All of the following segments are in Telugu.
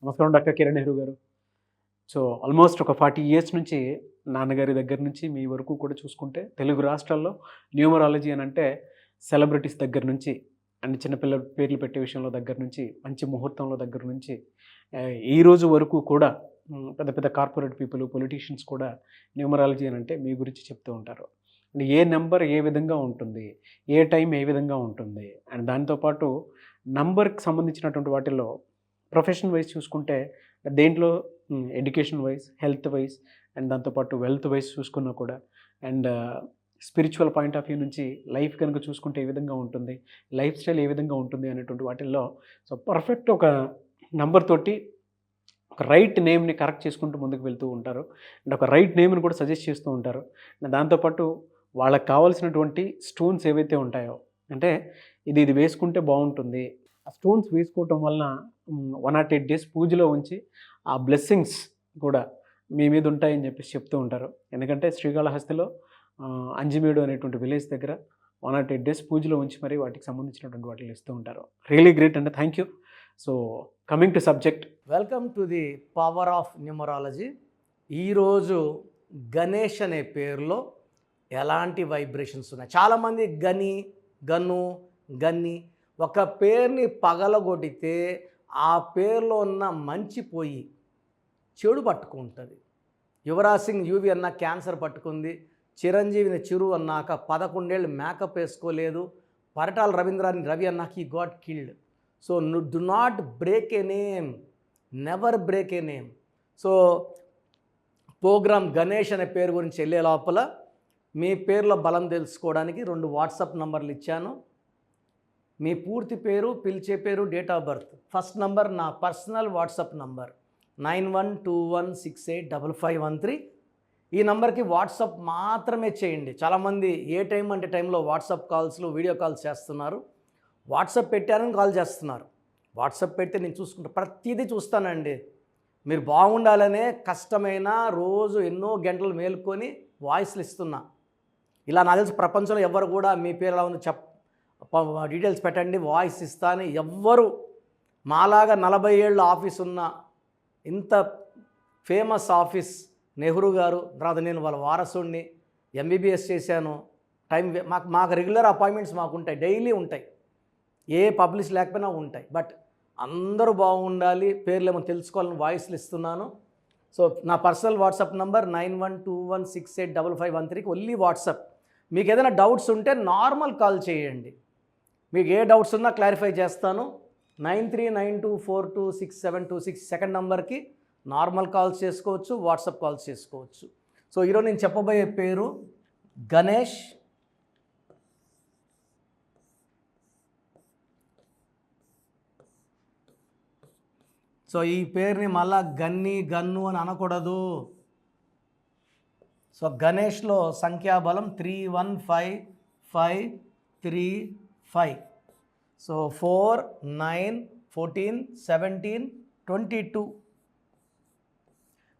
నమస్కారం డాక్టర్ కిరణ్ నెహ్రూ గారు. సో ఆల్మోస్ట్ ఒక 40 ఇయర్స్ నుంచి నాన్నగారి దగ్గర నుంచి మీ వరకు కూడా చూసుకుంటే తెలుగు రాష్ట్రాల్లో న్యూమరాలజీ అని అంటే సెలబ్రిటీస్ దగ్గర నుంచి అండ్ చిన్నపిల్లల పేర్లు పెట్టే విషయంలో దగ్గర నుంచి మంచి ముహూర్తంలో దగ్గర నుంచి ఈ రోజు వరకు కూడా పెద్ద పెద్ద కార్పొరేట్ పీపుల్ పొలిటీషియన్స్ కూడా న్యూమరాలజీ అని అంటే మీ గురించి చెప్తూ ఉంటారు. అండ్ ఏ నెంబర్ ఏ విధంగా ఉంటుంది, ఏ టైం ఏ విధంగా ఉంటుంది, అండ్ దాంతోపాటు నంబర్కి సంబంధించినటువంటి వాటిల్లో ప్రొఫెషన్ వైజ్ చూసుకుంటే దేంట్లో education wise, health wise and దాంతోపాటు వెల్త్ వైజ్ చూసుకున్నా కూడా and spiritual point of view నుంచి లైఫ్ కనుక చూసుకుంటే ఏ విధంగా ఉంటుంది, లైఫ్ స్టైల్ ఏ విధంగా ఉంటుంది అనేటువంటి వాటిల్లో సో పర్ఫెక్ట్ ఒక నంబర్ తోటి ఒక రైట్ నేమ్ని కరెక్ట్ చేసుకుంటూ ముందుకు వెళ్తూ ఉంటారు అండ్ ఒక రైట్ నేమ్ని కూడా సజెస్ట్ చేస్తూ ఉంటారు. దాంతోపాటు వాళ్ళకి కావాల్సినటువంటి స్టోన్స్ ఏవైతే ఉంటాయో అంటే ఇది వేసుకుంటే బాగుంటుంది, ఆ స్టోన్స్ వేసుకోవటం వలన 108 days పూజలో ఉంచి ఆ బ్లెస్సింగ్స్ కూడా మీ మీద ఉంటాయని చెప్పేసి చెప్తూ ఉంటారు. ఎందుకంటే శ్రీకాళహస్తిలో అంజిమేడు అనేటువంటి విలేజ్ దగ్గర 108 days పూజలో ఉంచి మరి వాటికి సంబంధించినటువంటి వాటిని ఇస్తూ ఉంటారు. రియలీ గ్రేట్ అండి, thank you. So coming to subject, welcome to the power of numerology. ఈరోజు గణేష్ అనే పేరులో ఎలాంటి వైబ్రేషన్స్ ఉన్నాయి? చాలామంది గన్ని ఒక పేరుని పగలగొడితే ఆ పేరులో ఉన్న మంచి పోయి చెడు పట్టుకుంటుంది. యువరాజ్ సింగ్ యూవి అన్న క్యాన్సర్ పట్టుకుంది, చిరంజీవిని చిరు అన్నాక 11 ఏళ్ళు మేకప్ వేసుకోలేదు, పరిటాల రవి అన్నాక he got killed. So do not break a name, never break a name. So program Ganesh అనే పేరు గురించి వెళ్ళే లోపల మీ పేర్లో బలం తెలుసుకోవడానికి 2 వాట్సాప్ నంబర్లు ఇచ్చాను. మీ పూర్తి పేరు, పిలిచే పేరు, date of birth. First number నా పర్సనల్ వాట్సాప్ నంబర్ 9121685513. ఈ నంబర్కి వాట్సాప్ మాత్రమే చేయండి. చాలామంది ఏ టైం అంటే టైంలో వాట్సాప్ కాల్స్లు, వీడియో కాల్స్ చేస్తున్నారు. వాట్సాప్ పెట్టారని కాల్ చేస్తున్నారు. వాట్సాప్ పెడితే నేను చూసుకుంటా, ప్రతిదీ చూస్తానండి. మీరు బాగుండాలనే కష్టమైన రోజు ఎన్నో గంటలు మేలుకొని వాయిస్లు ఇస్తున్నా. ఇలా నాకు తెలిసి ప్రపంచంలో ఎవరు కూడా మీ పేరు ఎలా ఉందో డీటెయిల్స్ పెట్టండి, వాయిస్ ఇస్తాను. ఎవ్వరు మాలాగా 40 ఏళ్ళ ఆఫీస్ ఉన్న ఇంత ఫేమస్ ఆఫీస్ నెహ్రూ గారు, తర్వాత నేను వాళ్ళ వారసుడిని, ఎంబీబీఎస్ చేశాను. మాకు రెగ్యులర్ అపాయింట్మెంట్స్ మాకు ఉంటాయి, డైలీ ఉంటాయి, ఏ పబ్లిష్ లేకపోయినా ఉంటాయి. బట్ అందరూ బాగుండాలి, పేర్లేమో తెలుసుకోవాలని వాయిస్లు ఇస్తున్నాను. సో నా పర్సనల్ వాట్సాప్ నంబర్ 9121685513కి ఓన్లీ వాట్సాప్. మీకు ఏదైనా డౌట్స్ ఉంటే నార్మల్ కాల్ చేయండి. మీకు ఏ డౌట్స్ ఉన్నా క్లారిఫై చేస్తాను. 9392426726 సెకండ్ నంబర్కి నార్మల్ కాల్స్ చేసుకోవచ్చు, వాట్సాప్ కాల్స్ చేసుకోవచ్చు. సో ఈరోజు నేను చెప్పబోయే పేరు గణేష్. సో ఈ పేరుని మళ్ళా గన్ను అని అనకూడదు. సో గణేష్లో సంఖ్యాబలం 3155535. సో 4 9 14 17 22.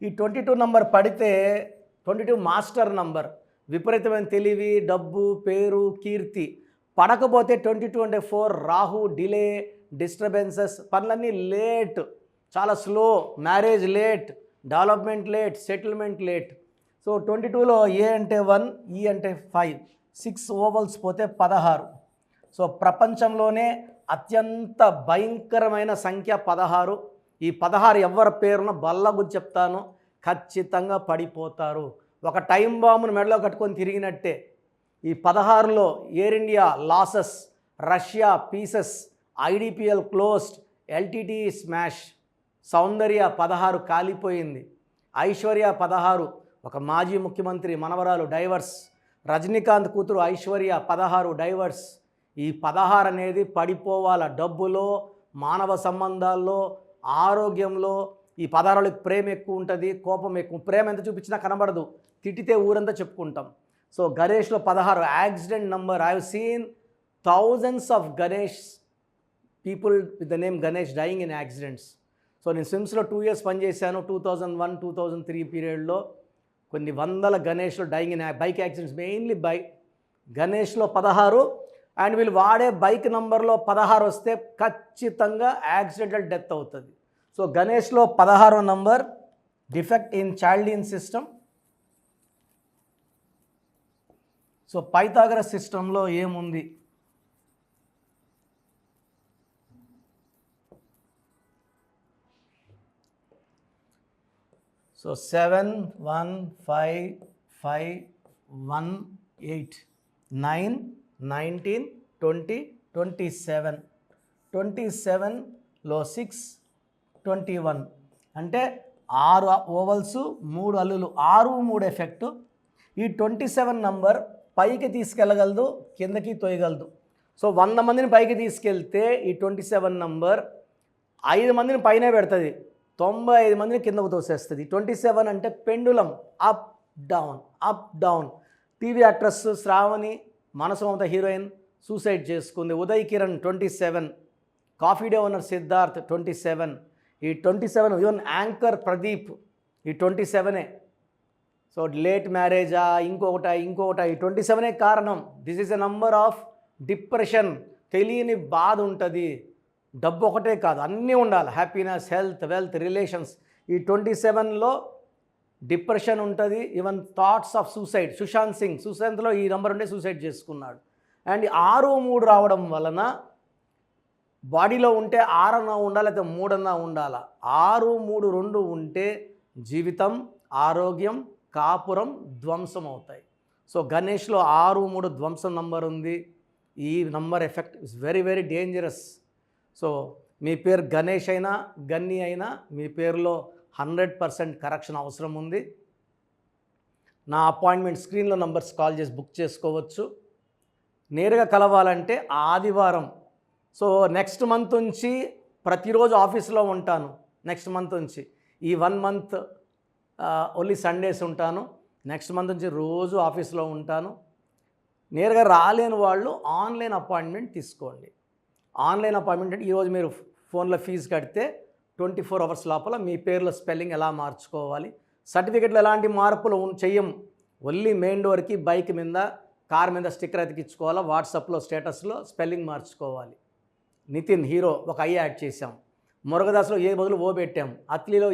ఈ 22 నంబర్ పడితే 22 మాస్టర్ నంబర్, విపరీతమైన తెలివి, డబ్బు, పేరు, కీర్తి. పడకపోతే 22 అంటే 4 రాహు, డిలే, డిస్టర్బెన్సెస్, పనులన్నీ లేట్, చాలా slow, marriage late, development late, settlement late. So 22లో ఏ అంటే 1, ఈ అంటే 5, 6 ఓవల్స్ పోతే 16. సో ప్రపంచంలోనే అత్యంత భయంకరమైన సంఖ్య 16. ఈ 16 ఎవరి పేరున బల్లగు చెప్తాను, ఖచ్చితంగా పడిపోతారు. ఒక టైం బాంబును మెడలో కట్టుకొని తిరిగినట్టే. ఈ 16లో air India losses, Russia pieces, IDPL closed, LTT smash, Soundarya 16 కాలిపోయింది, ఐశ్వర్య 16 ఒక మాజీ ముఖ్యమంత్రి మనవరాలు డైవర్స్, రజనీకాంత్ కూతురు ఐశ్వర్య 16 డైవర్స్. ఈ 16 అనేది పడిపోవాల. డబ్బులో, మానవ సంబంధాల్లో, ఆరోగ్యంలో. ఈ 16కి ప్రేమ ఎక్కువ ఉంటుంది, కోపం ఎక్కువ. ప్రేమ ఎంత చూపించినా కనబడదు, తిట్టితే ఊరంతా చెప్పుకుంటాం. సో గణేష్లో 16 accident number. I have seen thousands of Ganesh people with the name Ganesh dying in accidents. So నేను స్విమ్స్లో 2 years పనిచేశాను. 2001-2003 పీరియడ్లో కొన్ని వందల గణేష్లో dying in bike accidents, mainly గణేష్లో 16. అండ్ వీళ్ళు వాడే బైక్ నంబర్లో 16 వస్తే ఖచ్చితంగా యాక్సిడెంటల్ డెత్ అవుతుంది. సో గణేష్లో 16వ number defect in child system. So Pythagoras సిస్టంలో ఏముంది? సో 7 1 5 5 1 8 9 19 20 27 27లో 6 21 అంటే 6 ఓవల్స్ 3 అల్లులు 6 3 ఎఫెక్టు. ఈ 27 నంబర్ పైకి తీసుకెళ్ళగలదు, కిందకి తోయగలదు. సో 100 మందిని పైకి తీసుకెళ్తే ఈ 27 నంబర్ 5 మందిని పైనే పెడుతుంది, 95 మందిని కిందకు తోసేస్తుంది. 27 అంటే pendulum, up down up down. TV actress Sravani, Manasu Mamata heroine suicide చేసుకుంది. Uday Kiran 27, coffee day owner Siddharth 27, ఈ 27 ఈవెన్ యాంకర్ ప్రదీప్ ఈ 27ఏ. సో లేట్ మ్యారేజా ఇంకొకట ఈ 27ఏ కారణం. This is a number of depression. తెలియని బాధ ఉంటుంది. డబ్బు ఒకటే కాదు, అన్నీ ఉండాలి. Happiness, health, wealth, relations. ఈ 27లో డిప్రెషన్ ఉంటుంది. Even thoughts of suicide. Sushant Singh సుశాంత్లో ఈ నంబర్ ఉండే సూసైడ్ చేసుకున్నాడు. అండ్ 6 3 రావడం వలన బాడీలో ఉంటే 6 అన్నా ఉండాలి, లేకపోతే 3 అన్నా ఉండాలి. 6 3 2 ఉంటే జీవితం, ఆరోగ్యం, కాపురం ధ్వంసం అవుతాయి. సో గణేష్లో 6 3 ధ్వంసం నంబర్ ఉంది. ఈ number effect is very very dangerous. So మీ పేరు గణేష్ అయినా గన్ని అయినా మీ పేరులో 100% కరెక్షన్ అవసరం ఉంది. నా అపాయింట్మెంట్ స్క్రీన్లో నంబర్స్ కాల్ చేసి బుక్ చేసుకోవచ్చు. నేరుగా కలవాలంటే ఆదివారం. సో నెక్స్ట్ మంత్ నుంచి ప్రతిరోజు ఆఫీస్లో ఉంటాను. నెక్స్ట్ మంత్ నుంచి ఈ 1 మంత్ ఓన్లీ సండేస్ ఉంటాను. నెక్స్ట్ మంత్ నుంచి రోజు ఆఫీస్లో ఉంటాను. నేరుగా రాలేని వాళ్ళు ఆన్లైన్ అపాయింట్మెంట్ తీసుకోండి. ఆన్లైన్ అపాయింట్మెంట్ అంటే ఈరోజు మీరు ఫోన్లో ఫీజు కడితే 24 అవర్స్ లోపల మీ పేర్లో స్పెల్లింగ్ ఎలా మార్చుకోవాలి, సర్టిఫికెట్లో ఎలాంటి మార్పులు చెయ్యం. ఓన్లీ మెయిన్ డోర్కి బైక్ మీద కార్ మీద స్టిక్కర్ అతికించుకోవాలా, వాట్సాప్లో స్టేటస్లో స్పెల్లింగ్ మార్చుకోవాలి. నితిన్ హీరో ఒక ఐ యాడ్ చేసాం. మురుగదాస్లో ఏ బదులు ఓ పెట్టాం. అత్లీలో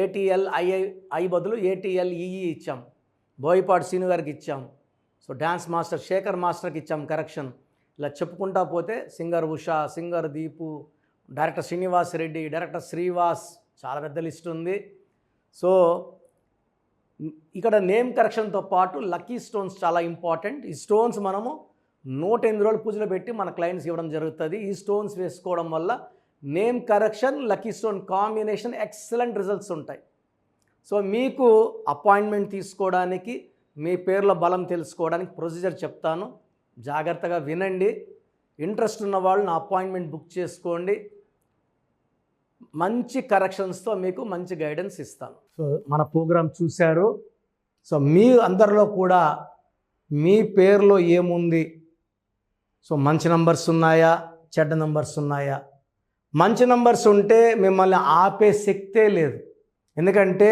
ATLII బదులు ATLEE ఇచ్చాం. బోయపాటి సీను గారికి ఇచ్చాం. సో డ్యాన్స్ మాస్టర్ శేఖర్ మాస్టర్కి ఇచ్చాం కరెక్షన్. ఇలా చెప్పుకుంటా పోతే singer Usha, singer Deepu, director Srinivas Reddy, director Srivas, చాలా పెద్ద లిస్ట్ ఉంది. సో ఇక్కడ నేమ్ కరెక్షన్తో పాటు లక్కీ స్టోన్స్ చాలా ఇంపార్టెంట్. ఈ స్టోన్స్ మనము 108 రోజులు పూజలో పెట్టి మన క్లయింట్స్ ఇవ్వడం జరుగుతుంది. ఈ స్టోన్స్ వేసుకోవడం వల్ల name correction, lucky stone combination excellent results ఉంటాయి. సో మీకు అపాయింట్మెంట్ తీసుకోవడానికి, మీ పేర్ల బలం తెలుసుకోవడానికి ప్రొసీజర్ చెప్తాను, జాగ్రత్తగా వినండి. ఇంట్రెస్ట్ ఉన్న వాళ్ళు నా అపాయింట్మెంట్ బుక్ చేసుకోండి. మంచి కరెక్షన్స్తో మీకు మంచి గైడెన్స్ ఇస్తాను. సో మన ప్రోగ్రాం చూశారు. సో మీ అందరిలో కూడా మీ పేరులో ఏముంది, సో మంచి నంబర్స్ ఉన్నాయా, చెడ్డ నంబర్స్ ఉన్నాయా? మంచి నంబర్స్ ఉంటే మిమ్మల్ని ఆపే శక్తే లేదు. ఎందుకంటే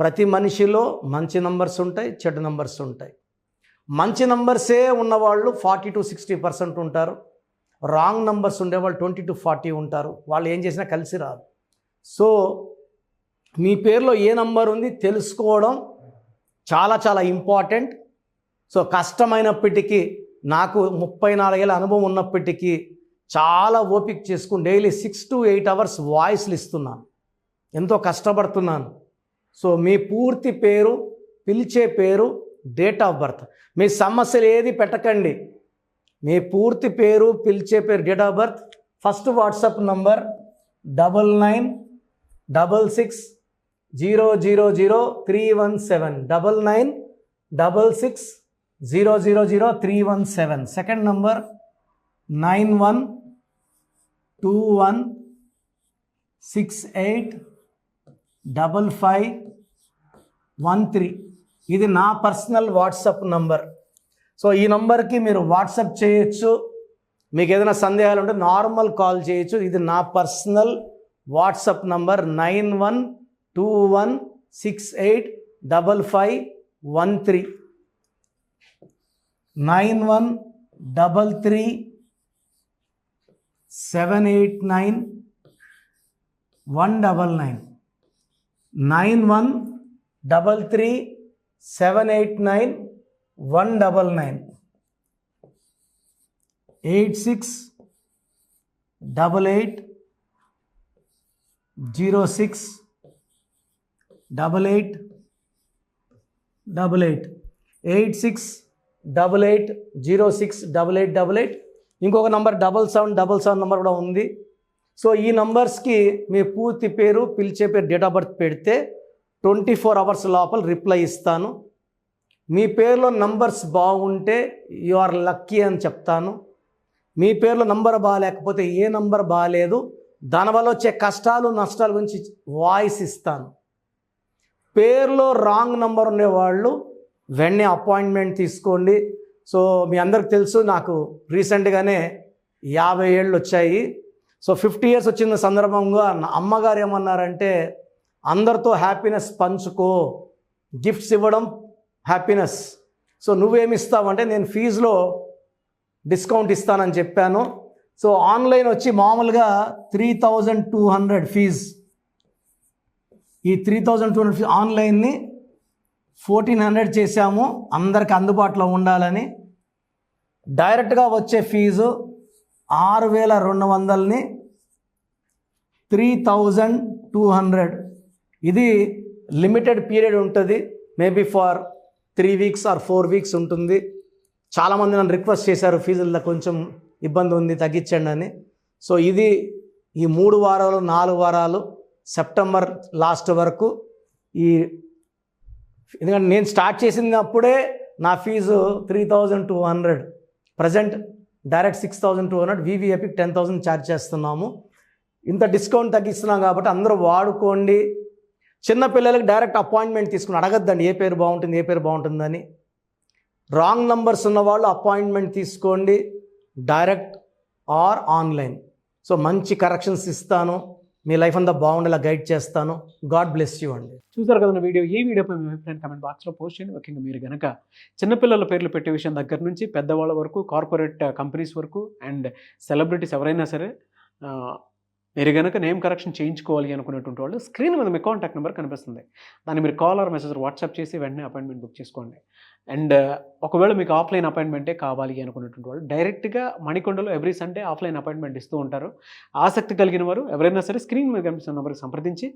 ప్రతి మనిషిలో మంచి నంబర్స్ ఉంటాయి, చెడ్డ నంబర్స్ ఉంటాయి. మంచి నంబర్సే ఉన్నవాళ్ళు 40 to 60% ఉంటారు. రాంగ్ నంబర్స్ ఉండేవాళ్ళు 20 to 40 ఉంటారు. వాళ్ళు ఏం చేసినా కలిసి రాదు. సో మీ పేరులో ఏ నంబర్ ఉంది తెలుసుకోవడం చాలా చాలా ఇంపార్టెంట్. సో కష్టమైనప్పటికీ, నాకు 34 ఏళ్ళ అనుభవం ఉన్నప్పటికీ చాలా ఓపిక చేసుకుని డైలీ 6 to 8 అవర్స్ వాయిస్లు ఇస్తున్నాను. ఎంతో కష్టపడుతున్నాను. సో మీ పూర్తి పేరు, పిలిచే పేరు, డేట్ ఆఫ్ బర్త్, మీ సమస్యలు ఏది పెట్టకండి. మీ పూర్తి పేరు, పిలిచే పేరు, date of birth, first WhatsApp number 9966000317 9966000317. Second number 9121685513. ఇది నా పర్సనల్ వాట్సాప్ నంబర్. సో ఈ నంబర్కి మీరు వాట్సాప్ చేయొచ్చు. మీకు ఏదైనా సందేహాలు ఉంటే నార్మల్ కాల్ చేయొచ్చు. ఇది నా పర్సనల్ వాట్సాప్ నంబర్ 9121685513 9133789012. 199 9133 789 199 86 88 06 88 88 86 88 06 8888 ఇంకొక నంబర్ 7777 నంబర్ కూడా ఉంది. సో ఈ నంబర్స్కి మీ పూర్తి పేరు, పిలిచే పేరు, డేట్ ఆఫ్ బర్త్ పెడితే 24 అవర్స్ లోపల రిప్లై ఇస్తాను. మీ పేరులో నంబర్స్ బాగుంటే యు ఆర్ లక్కీ అని చెప్తాను. మీ పేరులో నంబర్ బాగాలేకపోతే ఏ నంబర్ బాగాలేదు, దానివల్ల వచ్చే కష్టాలు నష్టాల గురించి వాయిస్ ఇస్తాను. పేరులో రాంగ్ నంబర్ ఉండేవాళ్ళు వెంటనే అపాయింట్మెంట్ తీసుకోండి. సో మీ అందరికి తెలుసు, నాకు రీసెంట్గానే 50 ఏళ్ళు వచ్చాయి. సో 50 ఇయర్స్ వచ్చిన సందర్భంగా నా అమ్మగారు ఏమన్నారంటే, అందరితో హ్యాపీనెస్ పంచుకో, గిఫ్ట్స్ ఇవ్వడం హ్యాపీనెస్. సో నువ్వేమి ఇస్తావంటే, నేను ఫీజులో డిస్కౌంట్ ఇస్తానని చెప్పాను. సో ఆన్లైన్ వచ్చి మామూలుగా 3200 ఫీజ్. ఈ 3200 ఫీజ్ ఆన్లైన్ని 1400 చేశాము, అందరికి అందుబాటులో ఉండాలని. డైరెక్ట్గా వచ్చే ఫీజు 6200ని 3200. ఇది లిమిటెడ్ పీరియడ్ ఉంటుంది, maybe for 3 weeks or 4 weeks ఉంటుంది. చాలామంది నన్ను రిక్వెస్ట్ చేశారు, ఫీజుల్లో కొంచెం ఇబ్బంది ఉంది తగ్గించండి అని. సో ఇది ఈ 3 వారాలు 4 వారాలు సెప్టెంబర్ లాస్ట్ వరకు. ఎందుకంటే నేను స్టార్ట్ చేసినప్పుడే నా fee 3200, present direct 6200, VVIP 10,000 charge చేస్తున్నాము. ఇంత డిస్కౌంట్ తగ్గిస్తున్నాం కాబట్టి అందరూ వాడుకోండి. చిన్నపిల్లలకి డైరెక్ట్ అపాయింట్మెంట్ తీసుకుని అడగద్దండి ఏ పేరు బాగుంటుంది ఏ పేరు బాగుంటుందని. రాంగ్ నంబర్స్ ఉన్నవాళ్ళు అపాయింట్మెంట్ తీసుకోండి, డైరెక్ట్ ఆర్ ఆన్లైన్. సో మంచి కరెక్షన్స్ ఇస్తాను, మీ లైఫ్ అంతా బాగుండేలా గైడ్ చేస్తాను. గాడ్ బ్లెస్ యూ అండి. చూసారు కదా వీడియో. ఈ వీడియోపై మీ అభిప్రాయం కామెంట్ బాక్స్లో పోస్ట్ చేయండి. ముఖ్యంగా మీరు కనుక చిన్నపిల్లల పేర్లు పెట్టే విషయం దగ్గర నుంచి పెద్దవాళ్ళ వరకు, కార్పొరేట్ కంపెనీస్ వరకు అండ్ సెలబ్రిటీస్ ఎవరైనా సరే మీరు కనుక నేమ్ కరెక్షన్ చేయించుకోవాలి అనుకునేటువంటి వాళ్ళు స్క్రీన్ మీద మీ కాంటాక్ట్ నెంబర్ కనిపిస్తుంది. దాన్ని మీరు కాల్ ఆర్ మెసేజ్ వాట్సాప్ చేసి వెంటనే అపాయింట్మెంట్ బుక్ చేసుకోండి. అండ్ ఒకవేళ మీకు ఆఫ్లైన్ అపాయింట్మెంటే కావాలి అనుకునేటువంటి వాళ్ళు డైరెక్ట్గా మణికొండలో ఎవ్రీ సండే ఆఫ్లైన్ అపాయింట్మెంట్ ఇస్తూ ఉంటారు. ఆసక్తి కలిగిన వారు ఎవరైనా సరే స్క్రీన్ మీద కనిపిస్తున్న నెంబర్కి సంప్రదించి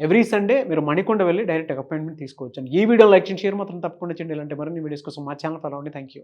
ఎవ్రీ సండే మీరు మణికొండ వెళ్ళి డైరెక్ట్ అపాయింట్మెంట్ తీసుకోవచ్చు. అండ్ ఈ వీడియో లైక్ చేయండి, షేర్ మాత్రం తప్పకుండా చేయండి. ఇలాంటి మరిన్ని వీడియోస్ కోసం మా ఛానల్ ఫాలో అవ్వండి. Thank you.